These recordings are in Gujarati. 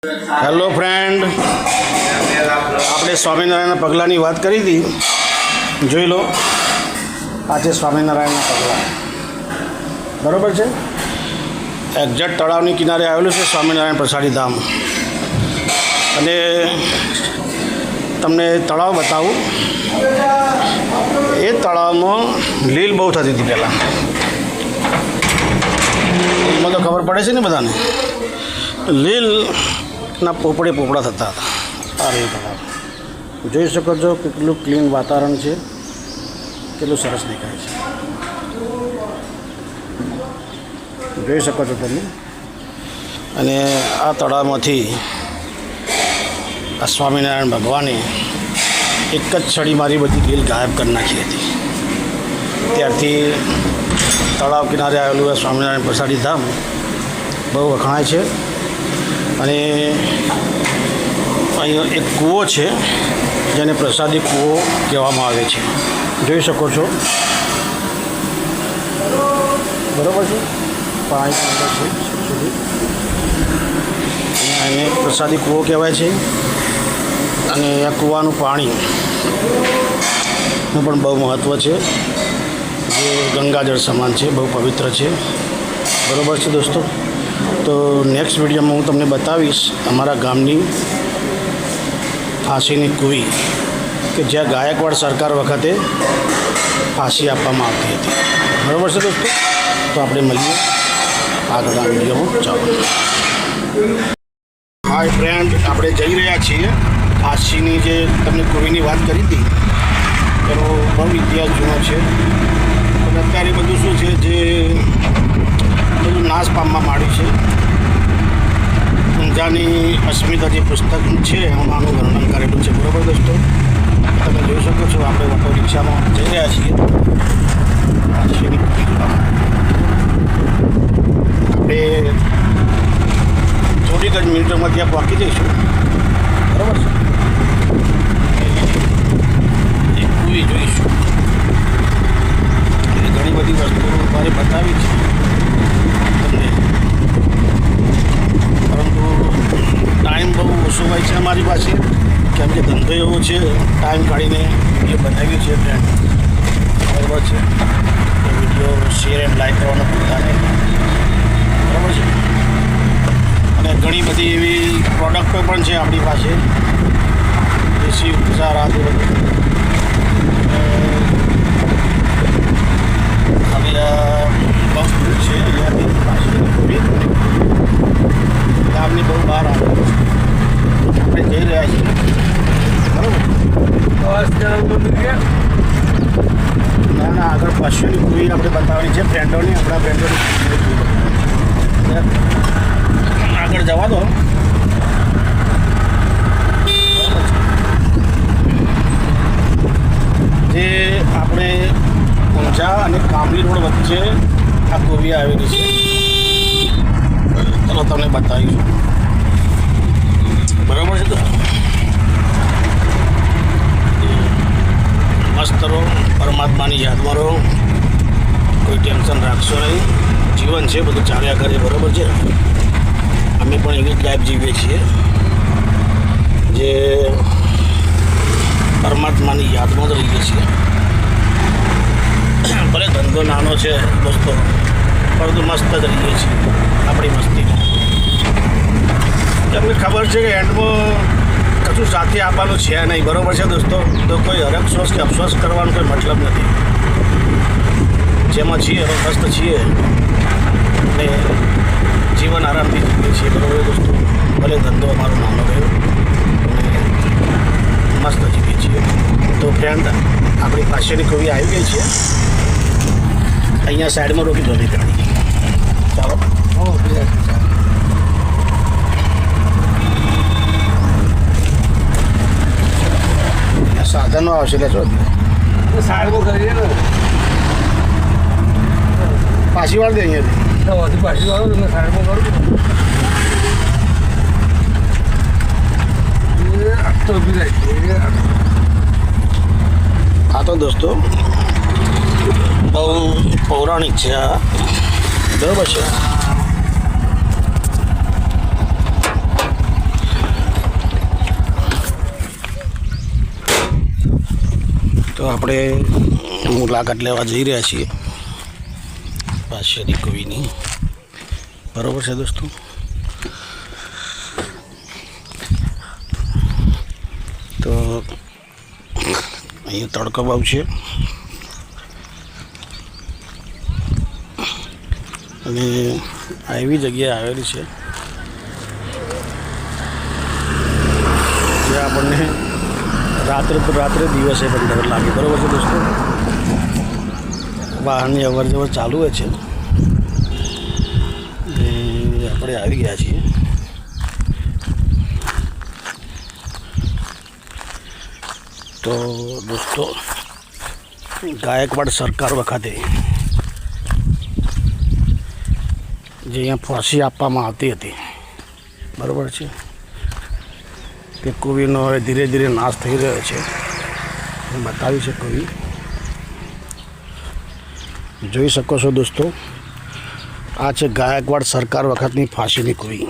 હેલો ફ્રેન્ડ, આપણે સ્વામિનારાયણના પગલાંની વાત કરી હતી. જોઈ લો, આ છે સ્વામિનારાયણના પગલાં. બરાબર છે. એક્ઝેક્ટ તળાવની કિનારે આવેલું છે સ્વામિનારાયણ પ્રસાદી ધામ. અને તમને તળાવ બતાવું. એ તળાવમાં લીલ બહુ થતી હતી પહેલાં. એમાં તો ખબર પડે છે ને બધાને. લીલના પોપડા થતા હતા. આ રીલ તળાવ જોઈ શકો છો, કેટલું ક્લીન વાતાવરણ છે, કેટલું સરસ દેખાય છે. જોઈ શકો છો તમે. અને આ તળાવમાંથી આ સ્વામિનારાયણ ભગવાને એક જ છડી મારી બધી લીલ ગાયબ કરી નાખી હતી. ત્યારથી તળાવ કિનારે આવેલું સ્વામિનારાયણ પ્રસાદી ધામ બહુ વખણાય છે. અને અહીંયા એક કૂવો છે જેને પ્રસાદી કૂવો કહેવામાં આવે છે. જોઈ શકો છો. બરાબર છે. પાણી અંદર છે સુધી. એને પ્રસાદી કૂવો કહેવાય છે. અને આ કૂવાનું પાણીનું પણ બહુ મહત્ત્વ છે, જે ગંગાજળ સમાન છે, બહુ પવિત્ર છે. બરાબર છે દોસ્તો. તો નેક્સ્ટ વિડીયોમાં હું તમને બતાવીશ અમારા ગામની ફાંસીની કૂવી, કે જ્યાં ગાયકવાડ સરકાર વખતે ફાંસી આપવામાં આવતી હતી. બરાબર છે દોસ્તો. તો આપણે મળીએ આગળના વિડીયોમાં. ચાલો. હાય ફ્રેન્ડ, આપણે જઈ રહ્યા છીએ ફાંસીની જે તમને કૂવીની વાત કરી હતી એનો બહુ ઇતિહાસ જૂનો છે. પણ અત્યારે બધું શું છે, જે બધું નાશ પામવા માંડ્યું છે. ઊંઝાની અસ્મિતા જે પુસ્તક છે એમાં આનું વર્ણન કરેલું છે. બરાબર દોસ્તો. તમે જોઈ શકો છો, આપણે ઓટો રિક્ષામાં જઈ રહ્યા છીએ. આપણે થોડીક જ મિનિટોમાં ત્યાં પહોંચી જઈશું. બરાબર છે. એ કૂવી જોઈશું. ઘણી બધી વસ્તુઓ મારે બતાવી છે તમને, પરંતુ ટાઈમ બહુ ઓછો હોય છે અમારી પાસે, કેમ કે ધંધો એવો છે. ટાઈમ કાઢીને વિડીયો બનાવ્યો છે ફ્રેન્ડ. બરાબર છે. વિડીયો શેર એન્ડ લાઈક કરવાનું ભૂલતા નહીં. બરાબર છે. અને ઘણી બધી એવી પ્રોડક્ટો પણ છે આપણી પાસે, દેશી ઉપચાર આ બધું. હવે બસ છે અહીંયાથી પાછી ગામની બહુ બહાર આવે. આપણે જઈ રહ્યા છીએ. બરાબર. ના આગળ પશુની કૂવી આપણે બતાવવાની છે ફ્રેન્ડોની. આપણા ફ્રેન્ડોની આગળ જવા દો. જે આપણે ઊંઝા અને કામલી રોડ વચ્ચે આ કૂવી આવેલી છે. ચાલો તમને બતાવીશું. બરાબર છે. તો મસ્ત રહો, પરમાત્માની યાદમાં રહો, કોઈ ટેન્શન રાખશો નહીં. જીવન છે, બધું ચાલ્યા કરે. બરાબર છે. અમે પણ એવી જ લાઈફ જીવીએ છીએ, જે પરમાત્માની યાદમાં જ રહીએ છીએ. ભલે ધંધો નાનો છે દોસ્તો, પરંતુ મસ્ત જ રહીએ છીએ આપણી મસ્તીમાં. તમને ખબર છે કે એન્ડમાં કશું સાથે આપવાનું છે નહીં. બરાબર છે દોસ્તો. તો કોઈ હરફસોસ કે અફસોસ કરવાનો કોઈ મતલબ નથી. જેમાં છીએ હવે મસ્ત છીએ અને જીવન આરામથી જીવીએ છીએ. બરાબર દોસ્તો. ભલે ધંધો અમારો નાનો રહ્યો અને મસ્ત જીવીએ છીએ. તો ફ્રેન્ડ, આપણી પાસેની કૂવી આવી ગઈ છે. અહીંયા સાઈડમાં રોકી દો ગાડી. ચાલો. સાધનો આવશે એટલે જો સાઈડમાં કરીએ ને, પાછી વાળ દે અહીંયાથી. પાછી વાળો તમે સાઈડમાં કરું તો ઉભી જાય. આ તો દોસ્તો બહુ પૌરાણિક છે આ. બરાબર છે. તો આપણે મુલાકાત લેવા જઈ રહ્યા છીએ પાછળની કવિની, બરાબર છે દોસ્તો. તો અહીંયા તડકો બહુ છે અને આ એવી જગ્યાએ આવેલી છે જે આપણને રાત્રે દિવસે પણ ડર લાગે, બરાબર છે દોસ્તો. વાહનની અવર જવર ચાલુ હોય છે અને આપણે આવી ગયા છીએ. તો દોસ્તો, ગાયકવાડ સરકાર વખતે જે અહીંયા ફાંસી આપવામાં આવતી હતી, બરાબર છે, તે કવિનો હવે ધીરે ધીરે નાશ થઈ રહ્યો છે. બતાવ્યું છે કવિ, જોઈ શકો છો દોસ્તો. આ છે ગાયકવાડ સરકાર વખતની ફાંસીની કુવી.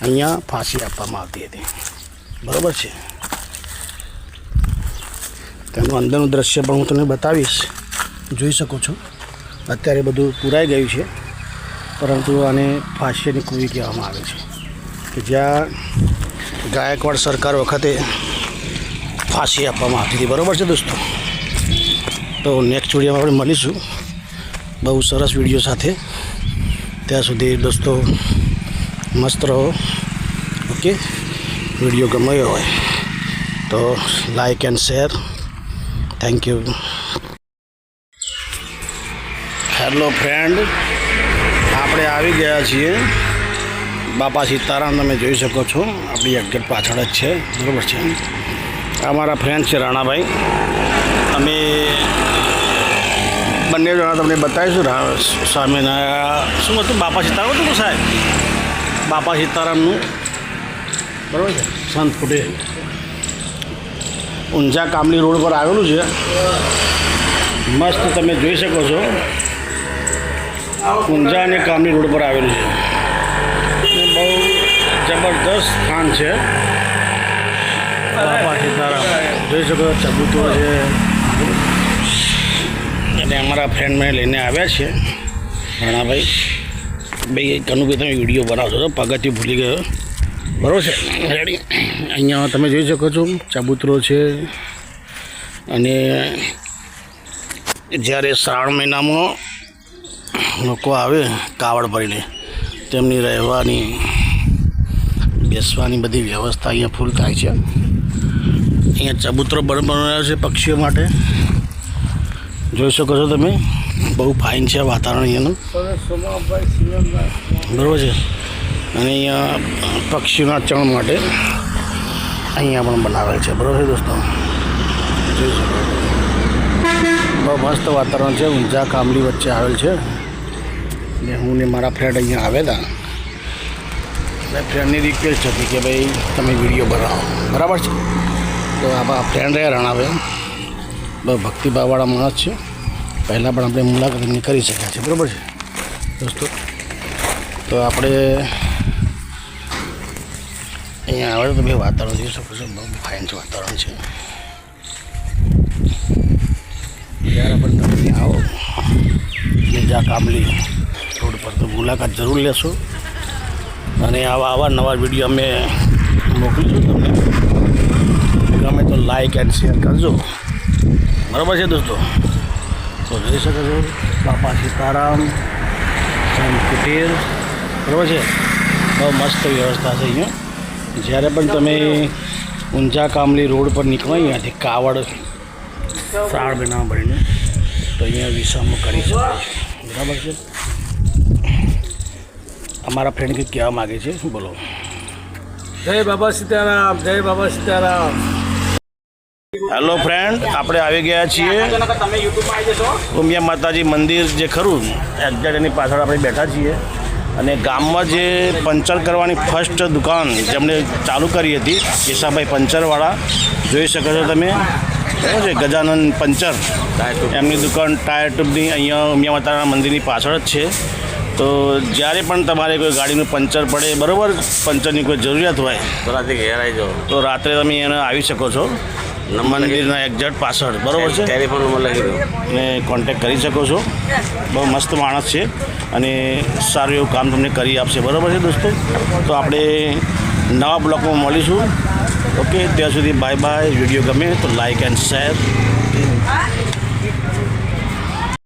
અહીંયા ફાંસી આપવામાં આવતી હતી, બરાબર છે. તેનું અંદરનું દ્રશ્ય પણ હું તમને બતાવીશ, જોઈ શકો છો. અત્યારે બધું પૂરાઈ ગયું છે, પરંતુ આને ફાંસીની કુવી કહેવામાં આવે છે, કે જ્યાં ગાયકવાડ સરકાર વખતે ફાંસી આપવામાં આવતી હતી, બરાબર છે દોસ્તો. તો નેક્સ્ટ વિડીયોમાં આપણે મળીશું બહુ સરસ વિડીયો સાથે. ત્યાં સુધી દોસ્તો મસ્ત રહો. ઓકે, વિડીયો ગમ્યો હોય તો like and share. Thank you. Hello friend, આપણે આવી ગયા છીએ બાપા સીતારામ. તમે જોઈ શકો છો આપણી એક્ઝેક્ટ પાછળ જ છે, બરાબર છે. આ મારા ફ્રેન્ડ છે રાણાભાઈ. અમે બંને જણા તમને બતાવીશું સામેના શું હતું, બાપા સીતારામ હતું સાહેબ, બાપા સીતારામનું, બરાબર છે, સંત કુટીર ઊંઝા કામલી રોડ પર આવેલું છે. મસ્ત તમે જોઈ શકો છો, ઊંઝા અને કામલી રોડ પર આવેલું છે. બહુ જબરદસ્ત સ્થાન છે બાપા સીતારામ. જોઈ શકો છો ચબૂતરો છે. અને અમારા ફ્રેન્ડ મને લઈને આવ્યા છે રાણાભાઈ. ભાઈ કનુભાઈ તમે વિડીયો બનાવશો તો પગથિયું ભૂલી ગયો, બરાબર છે. રેડી, અહીંયા તમે જોઈ શકો છો ચબૂતરો છે. અને જ્યારે શ્રાવણ મહિનામાં લોકો આવે કાવડ ભરીને, તેમની રહેવાની બેસવાની બધી વ્યવસ્થા અહીંયા ફૂલ થાય છે. અહીંયા ચબૂતરો બનાવ્યો છે પક્ષીઓ માટે, જોઈ શકો છો તમે. બહુ ફાઇન છે વાતાવરણ અહીંયાનું, બરાબર છે. અને અહીંયા પક્ષીઓના ચણ માટે અહીંયા પણ બનાવેલ છે, બરાબર છે દોસ્તો. જોઈ શકો બહુ મસ્ત વાતાવરણ છે. ઊંઝા કામલી વચ્ચે આવેલ છે. ને હું ને મારા ફ્રેન્ડ અહીંયા આવ્યા હતા. મેં ફ્રેન્ડની રિક્વેસ્ટ હતી કે ભાઈ તમે વિડીયો બનાવો, બરાબર છે. તો આપણા ફ્રેન્ડ રહ્યા રાણાભાઈ, બહુ ભક્તિભાવવાળા માણસ છે. પહેલાં પણ આપણે મુલાકાત એમની કરી શક્યા છે, બરાબર છે દોસ્તો. તો આપણે અહીંયા આવે તો બે વાતાવરણ જોઈ શકો છો, બહુ ફાઇન વાતાવરણ છે. જ્યારે પણ તમે આવો ઊંઝા કામલી રોડ પર તો મુલાકાત જરૂર લેશો. અને આવા નવા વિડીયો અમે મોકલીશું તમને. ગમે તો લાઈક એન્ડ શેર કરજો, બરાબર છે દોસ્તો. તો જોઈ શકો છો બાપા સીતારામ સંત કુટીર, બરાબર છે. બહુ મસ્ત વ્યવસ્થા છે અહીંયા. જ્યારે પણ તમે ઊંઝા કામલી રોડ પર નીકળો અહીંયાથી કાવડ શ્રાવણ મહિનામાં ભરીને, તો અહીંયા વિશ્રામ કરી શકો છો, બરાબર છે. અમારા ફ્રેન્ડ કંઈક કહેવા માગે છે, બોલો. જય બાબા સીતારામ, જય બાબા સીતારામ. હેલો ફ્રેન્ડ, આપણે આવી ગયા છીએ ઉમિયા માતાજી મંદિર જે ખરું એક્ઝેક્ટ એની પાછળ આપણે બેઠા છીએ. અને ગામમાં જે પંચર કરવાની ફર્સ્ટ દુકાન જેમણે ચાલુ કરી હતી, કેશાભાઈ પંચરવાળા, જોઈ શકો છો તમે, બરાબર છે. ગજાનંદ પંચર, એમની દુકાન ટાયર ટ્યુબની અહીંયા ઉમિયા માતાના મંદિરની પાછળ જ છે. તો જ્યારે પણ તમારે કોઈ ગાડીનું પંચર પડે, બરાબર, પંચરની કોઈ જરૂરિયાત હોય તો રાત્રે ઘેર આવી જાઓ, તો રાત્રે તમે એને આવી શકો છો. મંદિરના એક્ઝેક્ટ પાછળ બરાબર છે. ટેલિફોન નંબર લખી દો. ને કોન્ટેક્ટ કરી શકો છો. બહુ મસ્ત માણસ છે અને સારું એવું કામ તમને કરી આપશે. બરાબર છે દોસ્તો. તો આપણે નવા બ્લોગમાં મળીશું. ઓકે, ત્યાં સુધી બાય બાય. વિડીયો ગમે તો લાઇક એન્ડ શેર.